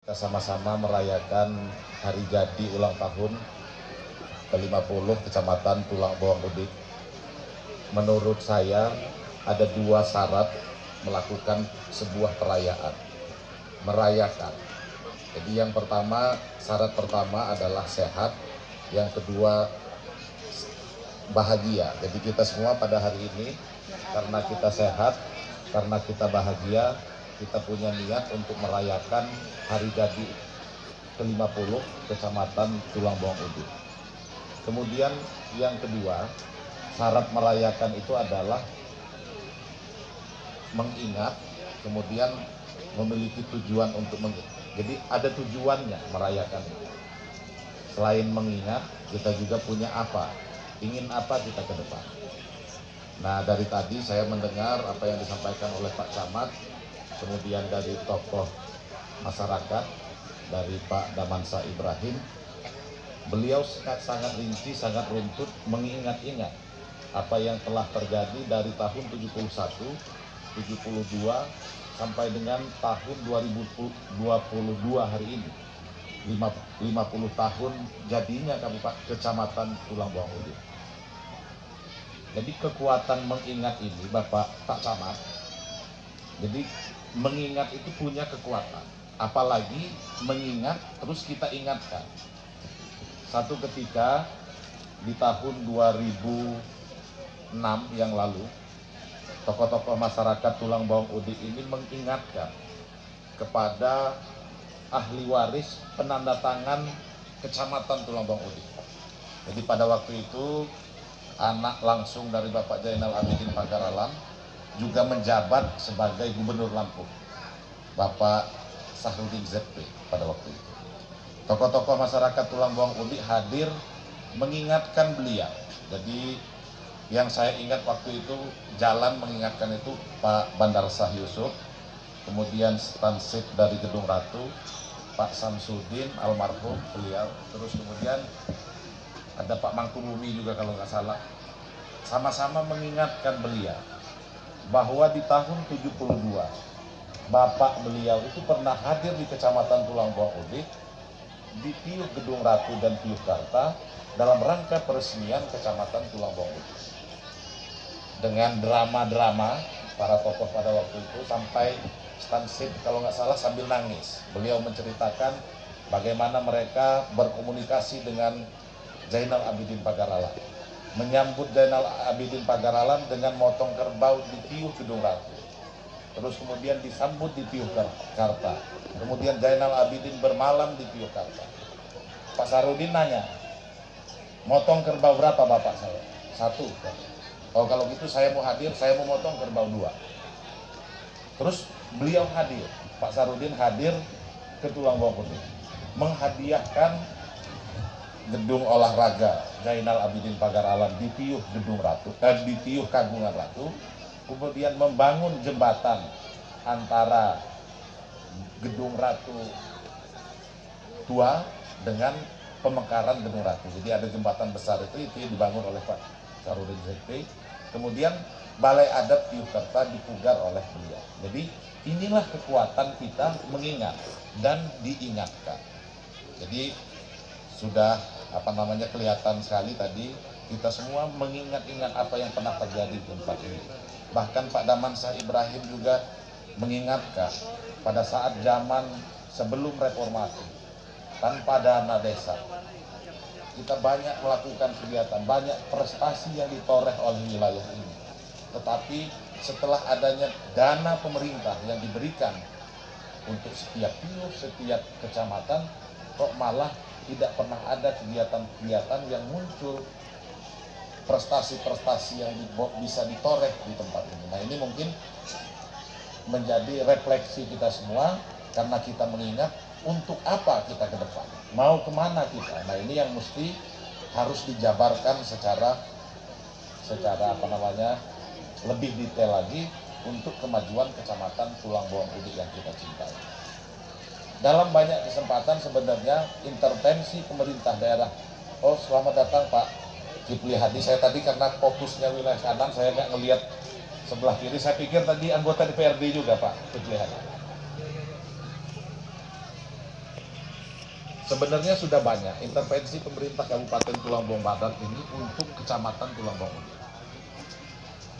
Kita sama-sama merayakan hari jadi ulang tahun ke-50 Kecamatan Tulang Bawang Udik. Menurut saya ada dua syarat melakukan sebuah perayaan. Merayakan. Jadi yang pertama, syarat pertama adalah sehat, yang kedua bahagia. Jadi kita semua pada hari ini karena kita sehat, karena kita bahagia, kita punya niat untuk merayakan hari jadi ke-50 Kecamatan Tulang Bawang Udik. Kemudian yang kedua, syarat merayakan itu adalah mengingat, kemudian memiliki tujuan untuk jadi ada tujuannya merayakan itu. Selain mengingat, kita juga punya apa, ingin apa kita ke depan. Nah, dari tadi saya mendengar apa yang disampaikan oleh Pak Camat, kemudian dari tokoh masyarakat, dari Pak Damansa Ibrahim. Beliau sangat rinci, sangat runtut mengingat-ingat apa yang telah terjadi dari tahun 71, 72 sampai dengan tahun 2022 hari ini. 50 tahun jadinya Kecamatan Tulang Bawang Udik. Jadi kekuatan mengingat ini Bapak Pak Camat, jadi mengingat itu punya kekuatan. Apalagi mengingat terus kita ingatkan. Satu ketika di tahun 2006 yang lalu, tokoh-tokoh masyarakat Tulang Bawang Udik ini mengingatkan kepada ahli waris penandatangan Kecamatan Tulang Bawang Udik. Jadi pada waktu itu anak langsung dari Bapak Zainal Abidin Pagar Alam juga menjabat sebagai Gubernur Lampung, Bapak Sahrudin ZP pada waktu itu. Tokoh-tokoh masyarakat Tulang Bawang Udik hadir mengingatkan beliau. Jadi yang saya ingat waktu itu jalan mengingatkan itu Pak Bandar Shah Yusuf, kemudian stansip dari Gedung Ratu, Pak Samsudin almarhum beliau, terus kemudian ada Pak Mangkubumi juga kalau nggak salah, sama-sama mengingatkan beliau bahwa di tahun 72 bapak beliau itu pernah hadir di Kecamatan Tulang Bawang Udik, di Tiuh Gedung Ratu dan Tiuh Karta dalam rangka peresmian Kecamatan Tulang Bawang Udik. Dengan drama-drama para tokoh pada waktu itu sampai stansip kalau nggak salah sambil nangis. Beliau menceritakan bagaimana mereka berkomunikasi dengan Zainal Abidin Pagar Alam, menyambut Zainal Abidin Pagar Alam dengan motong kerbau di Tiuh Gedung Ratu, terus kemudian disambut di Tiuh Karta, kemudian Zainal Abidin bermalam di Tiuh Karta. Pak Sarudin nanya, motong kerbau berapa bapak saya? 1. Oh kalau gitu saya mau hadir, saya mau motong kerbau 2. Terus beliau hadir, Pak Sarudin hadir ke Tulang Bawang Udik, menghadiahkan gedung olahraga Zainal Abidin Pagar Alam di Tiuh Gedung Ratu, di Tiuh Kagungan Ratu, kemudian membangun jembatan antara Gedung Ratu tua dengan pemekaran Gedung Ratu. Jadi ada jembatan besar itu dibangun oleh Pak Sarudin ZP. Kemudian Balai Adat Tiuh Karta dipugar oleh beliau. Jadi inilah kekuatan kita mengingat dan diingatkan. Jadi sudah kelihatan sekali tadi kita semua mengingat-ingat apa yang pernah terjadi di tempat ini. Bahkan Pak Damansa Ibrahim juga mengingatkan pada saat zaman sebelum reformasi, tanpa dana desa, kita banyak melakukan kegiatan, banyak prestasi yang ditoreh oleh wilayah ini. Tetapi setelah adanya dana pemerintah yang diberikan untuk setiap tiuh, setiap kecamatan, kok malah tidak pernah ada kegiatan-kegiatan yang muncul, prestasi-prestasi yang bisa ditoreh di tempat ini. Nah ini mungkin menjadi refleksi kita semua, karena kita mengingat untuk apa kita ke depan, mau kemana kita. Nah ini yang mesti harus dijabarkan secara lebih detail lagi untuk kemajuan Kecamatan Tulang Bawang Udik yang kita cintai. Dalam banyak kesempatan sebenarnya intervensi pemerintah daerah. Oh selamat datang Pak Kipli Hadi. Saya tadi karena fokusnya wilayah kanan, saya nggak ngelihat sebelah kiri. Saya pikir tadi anggota DPRD juga Pak Kipli Hadi. Sebenarnya sudah banyak intervensi pemerintah Kabupaten Tulangbong Barat ini untuk Kecamatan Tulangbong Udik.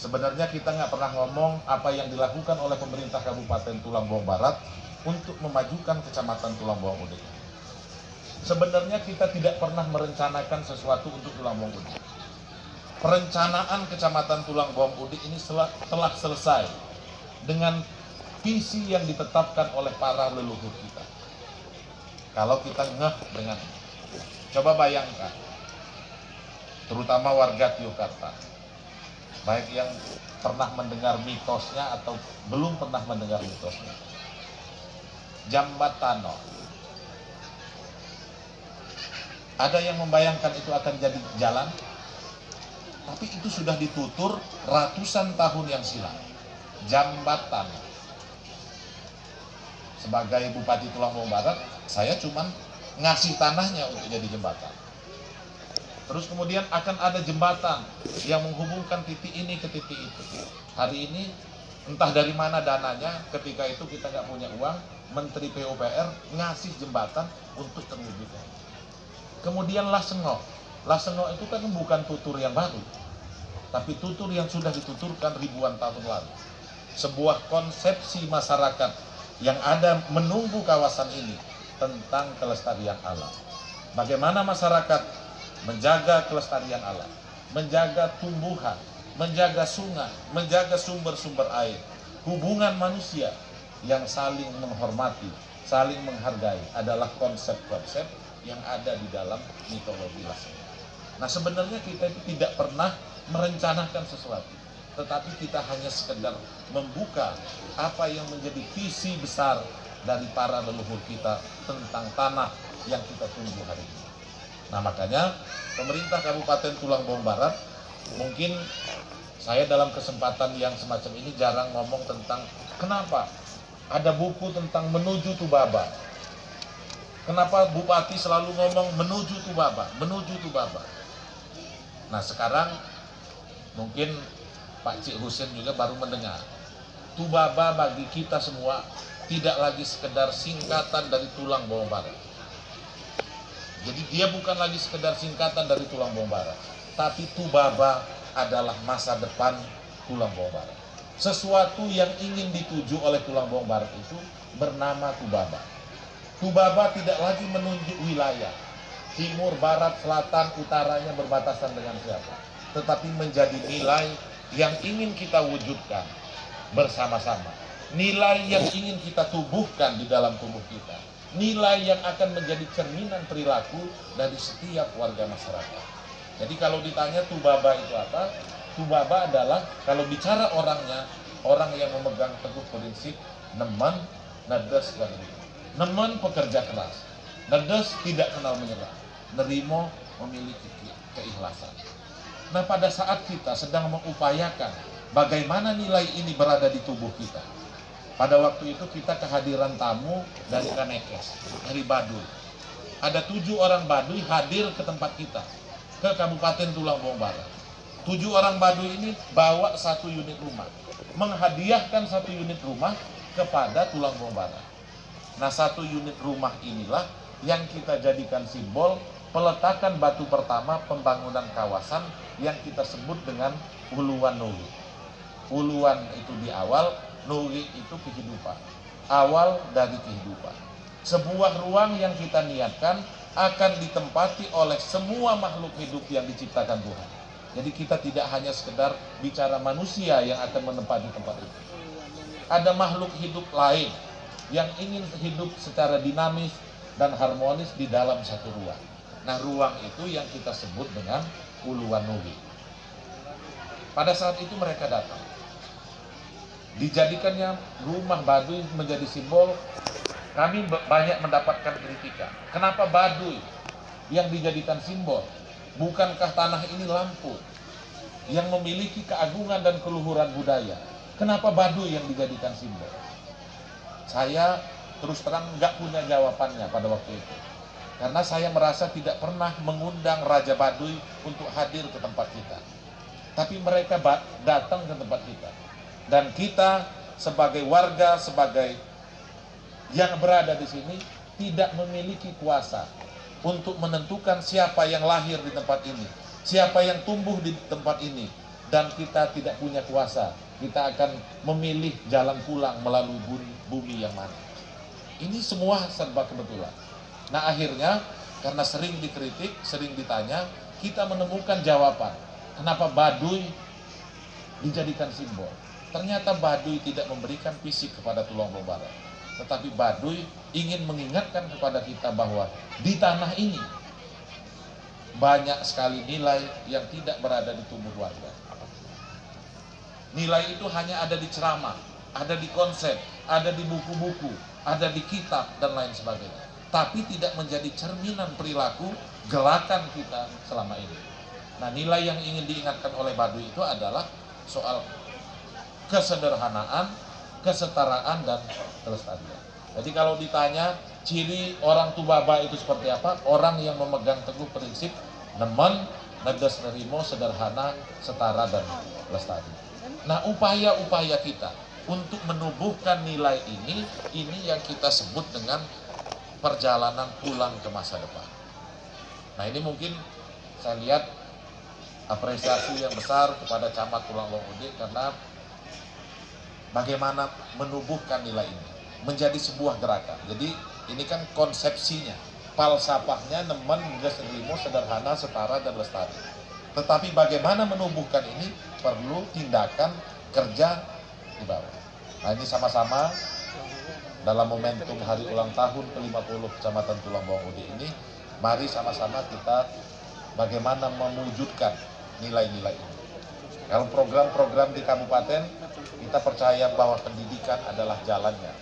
Sebenarnya kita nggak pernah ngomong apa yang dilakukan oleh pemerintah Kabupaten Tulangbong Barat untuk memajukan Kecamatan Tulangbong Udik. Sebenarnya kita tidak pernah merencanakan sesuatu untuk Tulangbong Udik. Perencanaan Kecamatan Tulangbong Udik ini telah selesai dengan visi yang ditetapkan oleh para leluhur kita. Kalau kita ngeh dengan ini, coba bayangkan, terutama warga Yogyakarta, baik yang pernah mendengar mitosnya atau belum pernah mendengar mitosnya. Jambatano. Ada yang membayangkan itu akan jadi jalan, tapi itu sudah ditutur ratusan tahun yang silam. Jambatano. Sebagai Bupati Tulangbong Barat, saya cuman ngasih tanahnya untuk jadi jembatan. Terus kemudian akan ada jembatan yang menghubungkan titik ini ke titik itu. Hari ini entah dari mana dananya, ketika itu kita nggak punya uang, Menteri PUPR ngasih jembatan untuk terwujudnya. Kemudian Lasengok. Lasengok itu kan bukan tutur yang baru, tapi tutur yang sudah dituturkan ribuan tahun lalu. Sebuah konsepsi masyarakat yang ada menunggu kawasan ini tentang kelestarian alam. Bagaimana masyarakat menjaga kelestarian alam, menjaga tumbuhan, menjaga sungai, menjaga sumber-sumber air, hubungan manusia yang saling menghormati, saling menghargai adalah konsep-konsep yang ada di dalam mitologi Lasengok. Nah, sebenarnya kita itu tidak pernah merencanakan sesuatu, tetapi kita hanya sekedar membuka apa yang menjadi visi besar dari para leluhur kita tentang tanah yang kita tunggu hari ini. Nah, makanya pemerintah Kabupaten Tulangbong Barat, mungkin saya dalam kesempatan yang semacam ini jarang ngomong tentang kenapa ada buku tentang menuju Tubaba. Kenapa Bupati selalu ngomong menuju Tubaba, menuju Tubaba. Nah, sekarang mungkin Pak Cik Husin juga baru mendengar. Tubaba bagi kita semua tidak lagi sekedar singkatan dari Tulangbong Barat. Jadi dia bukan lagi sekedar singkatan dari Tulangbong Barat, tapi Tubaba adalah masa depan Tulangbong Barat. Sesuatu yang ingin dituju oleh Tulangbong Barat itu bernama Tubaba. Tubaba tidak lagi menunjuk wilayah, timur, barat, selatan, utaranya berbatasan dengan siapa, tetapi menjadi nilai yang ingin kita wujudkan bersama-sama, nilai yang ingin kita tubuhkan di dalam tubuh kita, nilai yang akan menjadi cerminan perilaku dari setiap warga masyarakat. Jadi kalau ditanya Tubaba itu apa? Tubaba adalah, kalau bicara orangnya, orang yang memegang teguh prinsip nemen, nedes, dan nerimo. Nemen pekerja keras, nedes tidak kenal menyerah, nerimo memiliki keikhlasan. Nah, pada saat kita sedang mengupayakan bagaimana nilai ini berada di tubuh kita, pada waktu itu kita kehadiran tamu dari Kanekes, dari Baduy. Ada 7 orang Baduy hadir ke tempat kita, ke Kabupaten Tulangbong Barat. 7 orang Baduy ini bawa 1 unit rumah, menghadiahkan 1 unit rumah kepada Tulangbong Barat. Nah, 1 unit rumah inilah yang kita jadikan simbol peletakan batu pertama pembangunan kawasan yang kita sebut dengan Uluan Nuwi. Uluan itu di awal, Nuwi itu kehidupan, awal dari kehidupan. Sebuah ruang yang kita niatkan akan ditempati oleh semua makhluk hidup yang diciptakan Tuhan. Jadi kita tidak hanya sekedar bicara manusia yang akan menempati tempat itu. Ada makhluk hidup lain yang ingin hidup secara dinamis dan harmonis di dalam satu ruang. Nah, ruang itu yang kita sebut dengan Uluan Nuwi. Pada saat itu mereka datang. Dijadikannya rumah Baduy menjadi simbol. Kami banyak mendapatkan kritikan. Kenapa Baduy yang dijadikan simbol? Bukankah tanah ini Lampung yang memiliki keagungan dan keluhuran budaya? Kenapa Baduy yang dijadikan simbol? Saya terus terang nggak punya jawabannya pada waktu itu. Karena saya merasa tidak pernah mengundang Raja Baduy untuk hadir ke tempat kita. Tapi mereka datang ke tempat kita. Dan kita sebagai warga, sebagai yang berada di sini, tidak memiliki kuasa untuk menentukan siapa yang lahir di tempat ini, siapa yang tumbuh di tempat ini, dan kita tidak punya kuasa. Kita akan memilih jalan pulang melalui bumi yang mana. Ini semua serba kebetulan. Nah akhirnya karena sering dikritik, sering ditanya, kita menemukan jawaban. Kenapa Baduy dijadikan simbol? Ternyata Baduy tidak memberikan fisik kepada Tulangbong Barat. Tetapi Baduy ingin mengingatkan kepada kita bahwa di tanah ini banyak sekali nilai yang tidak berada di tubuh warga. Nilai itu hanya ada di ceramah, ada di konsep, ada di buku-buku, ada di kitab, dan lain sebagainya. Tapi tidak menjadi cerminan perilaku gerakan kita selama ini. Nah, nilai yang ingin diingatkan oleh Baduy itu adalah soal kesederhanaan, kesetaraan, dan kelestarian. Jadi kalau ditanya ciri orang Tubaba itu seperti apa? Orang yang memegang teguh prinsip nemen, nedes nerimo, sederhana, setara, dan lestari. Nah, upaya-upaya kita untuk menumbuhkan nilai ini yang kita sebut dengan perjalanan pulang ke masa depan. Nah, ini mungkin saya lihat apresiasi yang besar kepada Camat Tulangbong Udik karena bagaimana menumbuhkan nilai ini menjadi sebuah gerakan. Jadi ini kan konsepsinya, falsafahnya nemen, nedes nerimo, sederhana, setara, dan lestari. Tetapi bagaimana menumbuhkan ini perlu tindakan kerja di bawah. Nah ini sama-sama dalam momentum hari ulang tahun ke-50 Kecamatan Tulangbong Udik ini, mari sama-sama kita bagaimana mewujudkan nilai-nilai ini. Kalau program-program di kabupaten, kita percaya bahwa pendidikan adalah jalannya.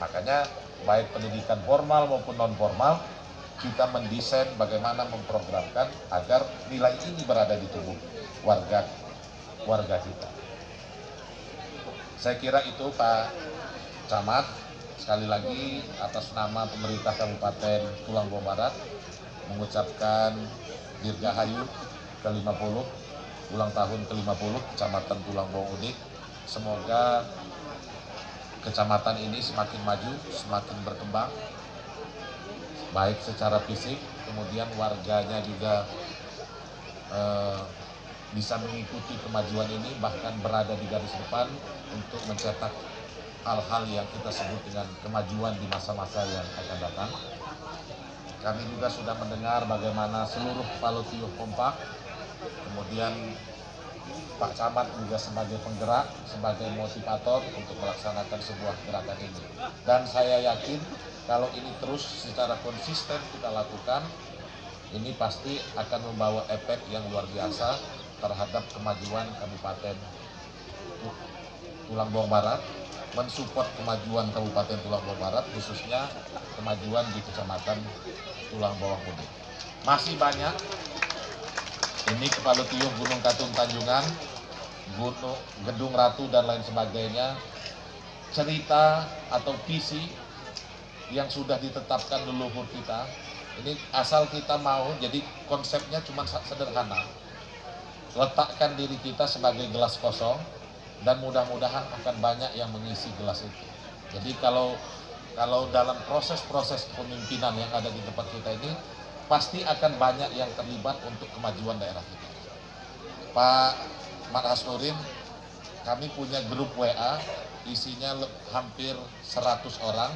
Makanya baik pendidikan formal maupun non-formal, kita mendesain bagaimana memprogramkan agar nilai ini berada di tubuh warga kita. Saya kira itu Pak Camat, sekali lagi atas nama pemerintah Kabupaten Tulangbong Barat mengucapkan Dirgahayu ke-50, ulang tahun ke-50 Kecamatan Tulangbong Udik. Semoga kecamatan ini semakin maju, semakin berkembang, baik secara fisik, kemudian warganya juga bisa mengikuti kemajuan ini, bahkan berada di garis depan untuk mencetak hal-hal yang kita sebut dengan kemajuan di masa-masa yang akan datang. Kami juga sudah mendengar bagaimana seluruh Palutiuh kompak, kemudian Pak Camat juga sebagai penggerak, sebagai motivator untuk melaksanakan sebuah gerakan ini. Dan saya yakin kalau ini terus secara konsisten kita lakukan, ini pasti akan membawa efek yang luar biasa terhadap kemajuan Kabupaten Tulangbong Barat, mensupport kemajuan Kabupaten Tulangbong Barat, khususnya kemajuan di Kecamatan Tulangbong Udik. Masih banyak, ini Kepalutiuh, Gunung Katun Tanjungan, Gedung Ratu, dan lain sebagainya, cerita atau visi yang sudah ditetapkan leluhur kita. Ini asal kita mau, jadi konsepnya cuma sederhana. Letakkan diri kita sebagai gelas kosong, dan mudah-mudahan akan banyak yang mengisi gelas itu. Jadi kalau dalam proses-proses kepemimpinan yang ada di tempat kita ini, pasti akan banyak yang terlibat untuk kemajuan daerah kita. Pak Mat Hasnurin, kami punya grup WA, isinya hampir 100 orang.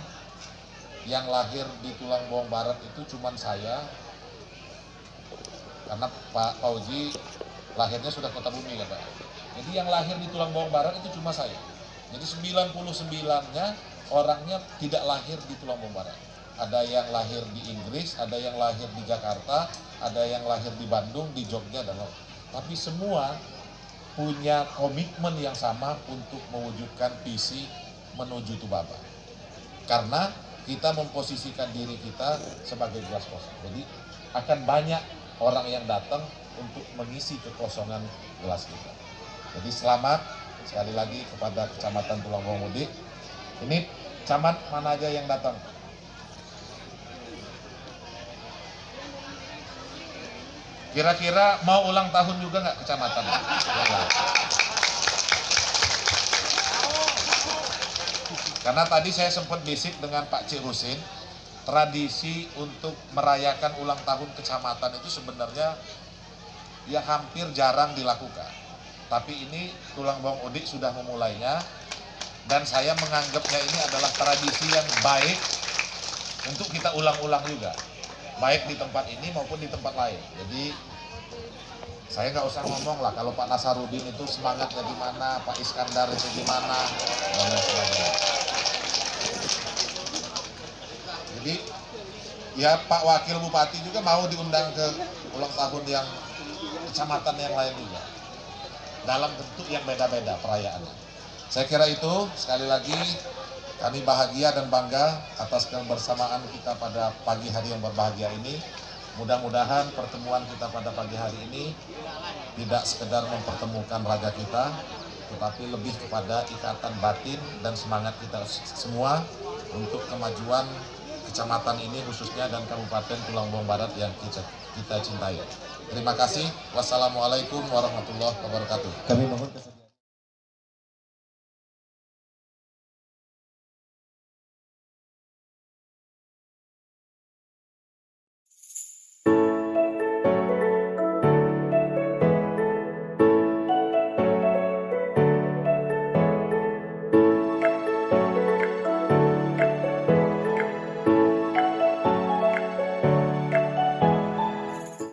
Yang lahir di Tulangbong Barat itu cuma saya, karena Pak Fauzi lahirnya sudah Kota Bumi kan Pak. Jadi yang lahir di Tulangbong Barat itu cuma saya. Jadi 99-nya orangnya tidak lahir di Tulangbong Barat. Ada yang lahir di Inggris, ada yang lahir di Jakarta, ada yang lahir di Bandung, di Jogja, dan lain. Tapi semua punya komitmen yang sama untuk mewujudkan visi menuju Tubaba. Karena kita memposisikan diri kita sebagai gelas kosong. Jadi akan banyak orang yang datang untuk mengisi kekosongan gelas kita. Jadi selamat sekali lagi kepada Kecamatan Tulangbong Udik. Ini camat mana aja yang datang? Kira-kira mau ulang tahun juga nggak kecamatan? Ya, karena tadi saya sempat bisik dengan Pak Cik Husin, tradisi untuk merayakan ulang tahun kecamatan itu sebenarnya ya hampir jarang dilakukan. Tapi ini Tulang Bawang Udik sudah memulainya, dan saya menganggapnya ini adalah tradisi yang baik untuk kita ulang-ulang juga, baik di tempat ini maupun di tempat lain. Jadi saya nggak usah ngomong lah kalau Pak Nasarudin itu semangatnya gimana, Pak Iskandar itu gimana, dan lain sebagainya. Jadi ya Pak Wakil Bupati juga mau diundang ke ulang tahun yang kecamatan yang lain juga, dalam bentuk yang beda-beda perayaannya. Saya kira itu, sekali lagi kami bahagia dan bangga atas kebersamaan kita pada pagi hari yang berbahagia ini. Mudah-mudahan pertemuan kita pada pagi hari ini tidak sekedar mempertemukan raga kita, tetapi lebih kepada ikatan batin dan semangat kita semua untuk kemajuan kecamatan ini khususnya dan Kabupaten Tulang Bawang Barat yang kita cintai. Terima kasih. Wassalamualaikum warahmatullahi wabarakatuh. Kami mohon kesediaan.